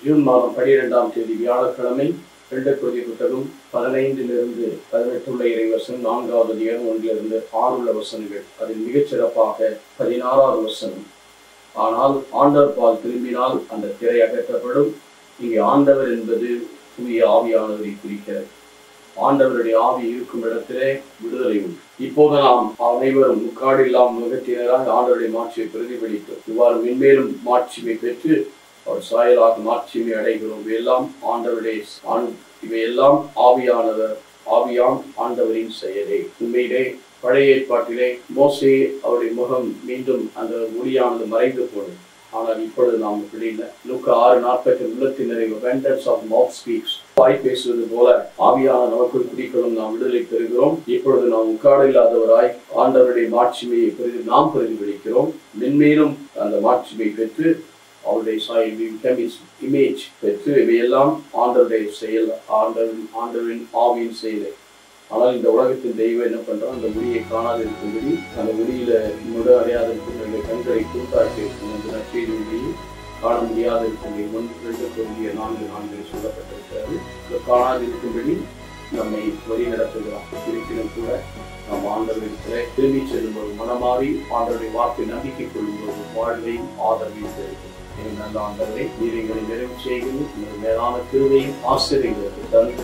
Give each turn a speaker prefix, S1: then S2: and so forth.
S1: June மாதம் 12ஆம் தேதி வியாழக்கிழமை 2 கொரிந்தியர் புத்தகம் 15 18 உள்ள இறைவசனம், 4வது அதிகாரம் 1 6 உள்ள வசனங்கள். அதில் மிகச் சிறப்பாக 16வது வசனம், ஆனால் ஆண்டவர் பால் திரும்பினால் அந்த திரை அகற்றப்படும். இங்கே ஆண்டவர் என்பது தூய ஆவியானவரை குறிக்கிறது. ஆண்டவருடைய ஆவி இருக்கும் இடத்திலே விடுதலை உண்டு. இப்போது நாம் அனைவரும் முக்காடு இல்லாமல் முகத்தினராக ஆண்டவருடைய மாட்சியை பிரதிபலித்தோம். இவ்வாறு மென்மேலும் மாட்சிமை பெற்று அவர் சாயலாக மாட்சிமை அடைகிறோம். இவையெல்லாம் ஆண்டவருடைய இவையெல்லாம் ஆவியாம் ஆண்டவரின் செயலே. உண்மையிலே பழைய ஏற்பாட்டிலே மோசே அவருடைய முகம் மீண்டும் அந்த ஒளியானது மறைந்து போனது. ஆனால் இப்பொழுது நாம் இப்படி இல்லை. லூக்கா 6:40 உள்ளத்தின் நிறைவு abundance of mouth speaks. வாய் பேசுவது போல ஆவியான நமக்குள் குடிகளும் நாம் விடுதலை பெறுகிறோம். இப்பொழுது நாம் முக்காடு இல்லாதவராய் ஆண்டவருடைய மாட்சிமையை நாம் பிரதிபலிக்கிறோம். மென்மேலும் அந்த மாட்சிமை பெற்று அவருடைய இமேஜ் பெற்று இவையெல்லாம் ஆண்டவருடைய செயல், ஆண்டவரின் ஆவியின் செயலை. ஆனால் இந்த உலகத்தின் தெய்வம் என்ன பண்றோம்? அந்த ஒளியை காணாது இருக்கும்படி, அந்த ஒளியில முட அடையாது இருக்கின்ற கண்களை கூட்டாக்கி இருக்கும் என்று நற்செய்தி ஒளியை காண முடியாது இருக்கும்படி 2 கொரிந்தியர் 4:4 சொல்லப்பட்டிருக்கிறது. காணாது இருக்கும்படி நம்மை வழி நடத்துகிறார். இருப்பினும் கூட நாம் ஆண்டவரிடத்திலே திரும்பி செல்லும்போது, மனமாறி ஆண்டவருடைய வாக்கை நம்பிக்கை கொள்ளும்போது வாழ்வையும் ஆதரவையும் பெறுகிறோம். நல்ல ஆண்டவரை நீர் எங்களை நிறைவு செய்கிறது. மேலான கிருபையும் ஆசிரியர்களுக்கு தந்து